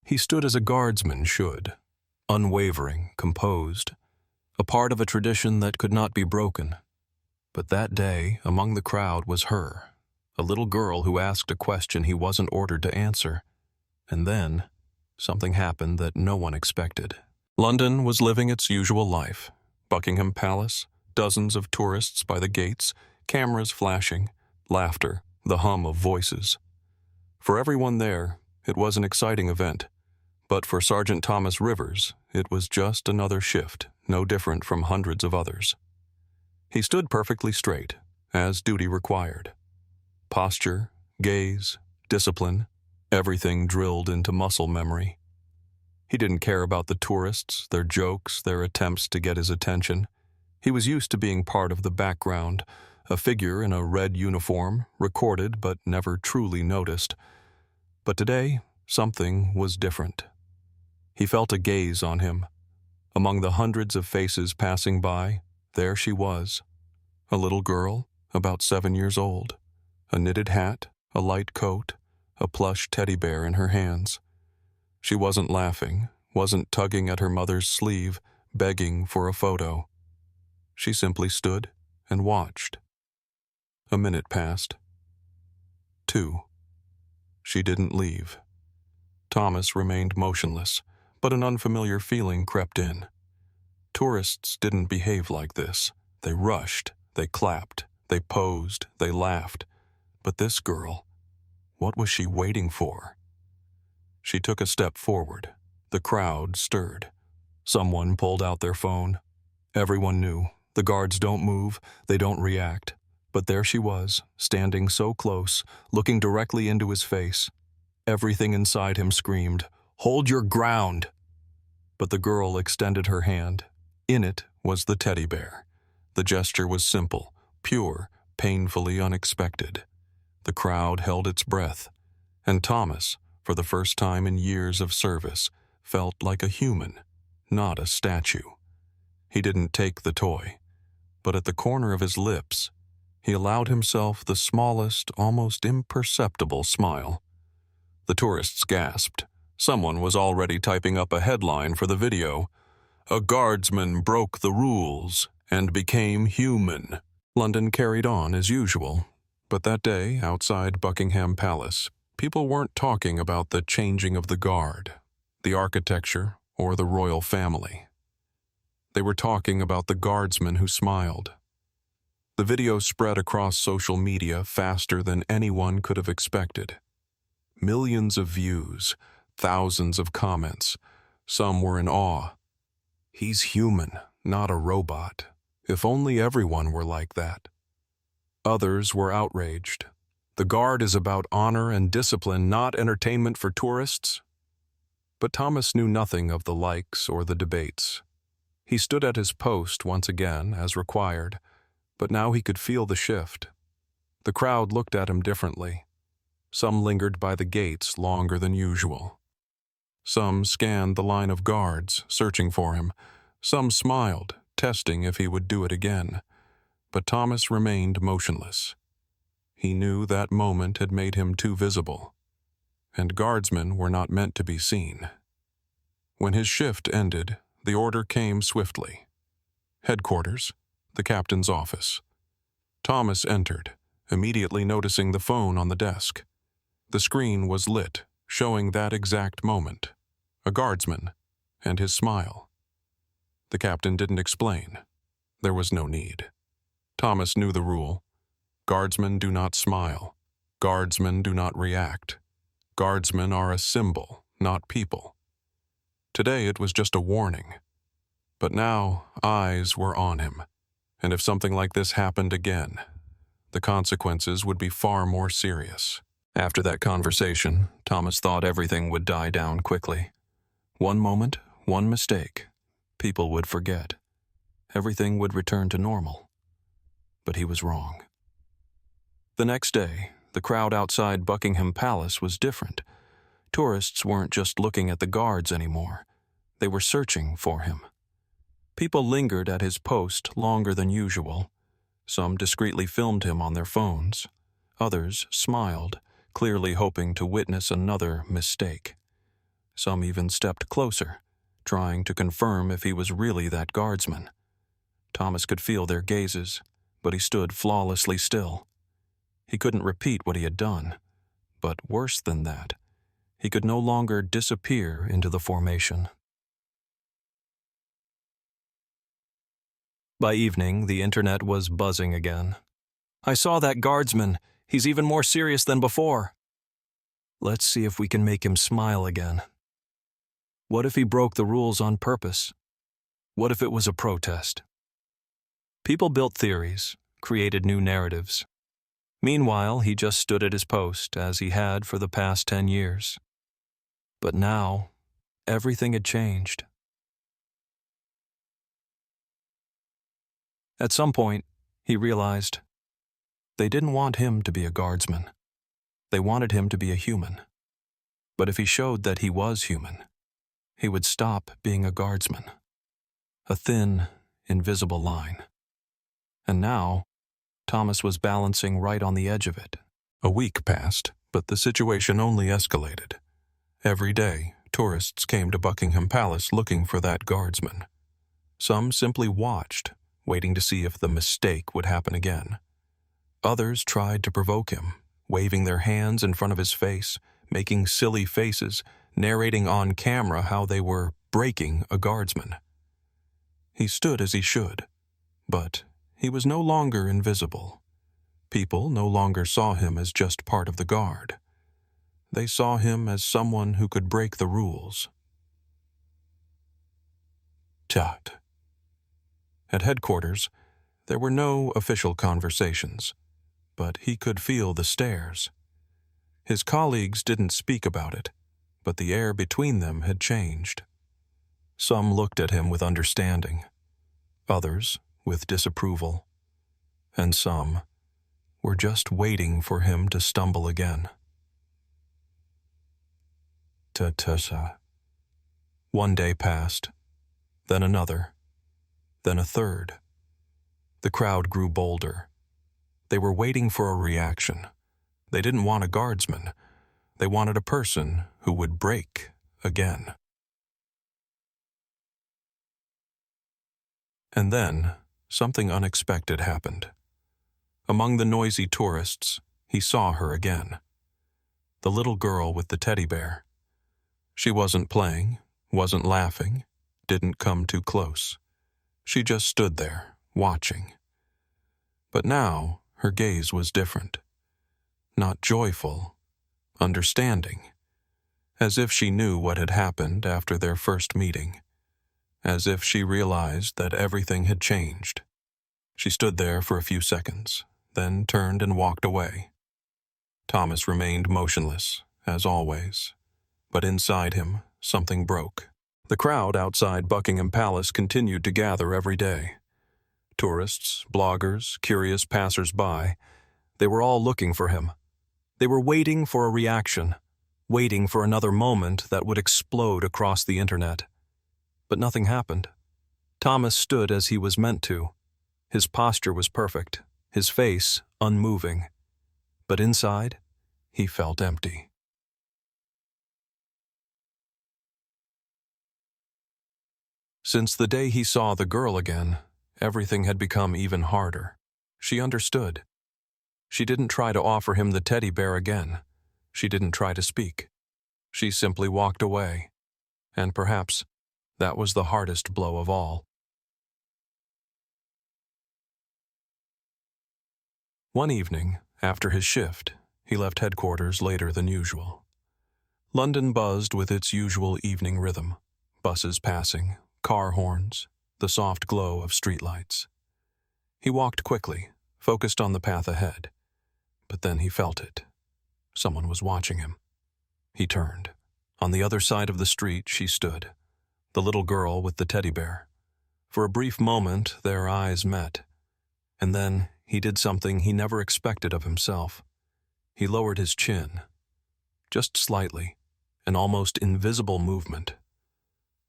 He stood as a guardsman should, unwavering, composed, a part of a tradition that could not be broken. But that day, among the crowd was her, a little girl who asked a question he wasn't ordered to answer. And then, something happened that no one expected. London was living its usual life. Buckingham Palace, dozens of tourists by the gates, cameras flashing, laughter, the hum of voices. For everyone there, it was an exciting event. But for Sergeant Thomas Rivers, it was just another shift, no different from hundreds of others. He stood perfectly straight, as duty required. Posture, gaze, discipline, everything drilled into muscle memory. He didn't care about the tourists, their jokes, their attempts to get his attention. He was used to being part of the background, a figure in a red uniform, recorded but never truly noticed. But today, something was different. He felt a gaze on him. Among the hundreds of faces passing by, there she was, a little girl, about 7 years old, a knitted hat, a light coat, a plush teddy bear in her hands. She wasn't laughing, wasn't tugging at her mother's sleeve, begging for a photo. She simply stood and watched. A minute passed. 2. She didn't leave. Thomas remained motionless, but an unfamiliar feeling crept in. Tourists didn't behave like this. They rushed, they clapped, they posed, they laughed. But this girl, what was she waiting for? She took a step forward. The crowd stirred. Someone pulled out their phone. Everyone knew. The guards don't move, they don't react. But there she was, standing so close, looking directly into his face. Everything inside him screamed, "Hold your ground!" But the girl extended her hand. In it was the teddy bear. The gesture was simple, pure, painfully unexpected. The crowd held its breath, and Thomas, for the first time in years of service, felt like a human, not a statue. He didn't take the toy, but at the corner of his lips, he allowed himself the smallest, almost imperceptible smile. The tourists gasped. Someone was already typing up a headline for the video. "A guardsman broke the rules and became human." London carried on as usual, but that day, outside Buckingham Palace, people weren't talking about the changing of the guard, the architecture, or the royal family. They were talking about the guardsman who smiled. The video spread across social media faster than anyone could have expected. Millions of views, thousands of comments. Some were in awe. He's human, not a robot. If only everyone were like that. Others were outraged. The guard is about honor and discipline, not entertainment for tourists. But Thomas knew nothing of the likes or the debates. He stood at his post once again, as required, but now he could feel the shift. The crowd looked at him differently. Some lingered by the gates longer than usual. Some scanned the line of guards, searching for him. Some smiled, testing if he would do it again. But Thomas remained motionless. He knew that moment had made him too visible, and guardsmen were not meant to be seen. When his shift ended, the order came swiftly. Headquarters, the captain's office. Thomas entered, immediately noticing the phone on the desk. The screen was lit, showing that exact moment. A guardsman, and his smile. The captain didn't explain. There was no need. Thomas knew the rule. Guardsmen do not smile. Guardsmen do not react. Guardsmen are a symbol, not people. Today it was just a warning. But now eyes were on him. And if something like this happened again, the consequences would be far more serious. After that conversation, Thomas thought everything would die down quickly. One moment, one mistake, people would forget. Everything would return to normal. But he was wrong. The next day, the crowd outside Buckingham Palace was different. Tourists weren't just looking at the guards anymore. They were searching for him. People lingered at his post longer than usual. Some discreetly filmed him on their phones. Others smiled, clearly hoping to witness another mistake. Some even stepped closer, trying to confirm if he was really that guardsman. Thomas could feel their gazes, but he stood flawlessly still. He couldn't repeat what he had done, but worse than that, he could no longer disappear into the formation. By evening, the internet was buzzing again. "I saw that guardsman. He's even more serious than before. Let's see if we can make him smile again. What if he broke the rules on purpose? What if it was a protest?" People built theories, created new narratives. Meanwhile, he just stood at his post, as he had for the past 10 years. But now, everything had changed. At some point, he realized they didn't want him to be a guardsman. They wanted him to be a human. But if he showed that he was human, he would stop being a guardsman. A thin, invisible line. And now, Thomas was balancing right on the edge of it. A week passed, but the situation only escalated. Every day, tourists came to Buckingham Palace looking for that guardsman. Some simply watched, waiting to see if the mistake would happen again. Others tried to provoke him, waving their hands in front of his face, making silly faces, narrating on camera how they were breaking a guardsman. He stood as he should, but he was no longer invisible. People no longer saw him as just part of the guard. They saw him as someone who could break the rules. Tut. At headquarters, there were no official conversations, but he could feel the stares. His colleagues didn't speak about it, but the air between them had changed. Some looked at him with understanding, others with disapproval, and some were just waiting for him to stumble again. Ta-ta-ta. One day passed, then another, then a third. The crowd grew bolder. They were waiting for a reaction. They didn't want a guardsman. They wanted a person who would break again. And then, something unexpected happened. Among the noisy tourists, he saw her again. The little girl with the teddy bear. She wasn't playing, wasn't laughing, didn't come too close. She just stood there, watching. But now, her gaze was different. Not joyful, understanding. As if she knew what had happened after their first meeting. As if she realized that everything had changed. She stood there for a few seconds, then turned and walked away. Thomas remained motionless, as always. But inside him, something broke. The crowd outside Buckingham Palace continued to gather every day. Tourists, bloggers, curious passers-by, they were all looking for him. They were waiting for a reaction, waiting for another moment that would explode across the internet. But nothing happened. Thomas stood as he was meant to. His posture was perfect, his face unmoving. But inside, he felt empty. Since the day he saw the girl again, everything had become even harder. She understood. She didn't try to offer him the teddy bear again. She didn't try to speak. She simply walked away. And perhaps that was the hardest blow of all. One evening, after his shift, he left headquarters later than usual. London buzzed with its usual evening rhythm. Buses passing, car horns, the soft glow of streetlights. He walked quickly, focused on the path ahead. But then he felt it. Someone was watching him. He turned. On the other side of the street she stood, the little girl with the teddy bear. For a brief moment their eyes met. And then he did something he never expected of himself. He lowered his chin. Just slightly, an almost invisible movement.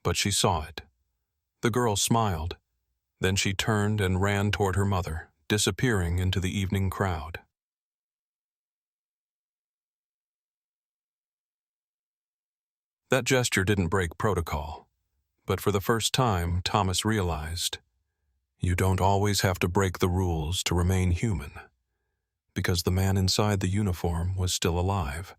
But she saw it. The girl smiled. Then she turned and ran toward her mother, disappearing into the evening crowd. That gesture didn't break protocol, but for the first time, Thomas realized, you don't always have to break the rules to remain human, because the man inside the uniform was still alive.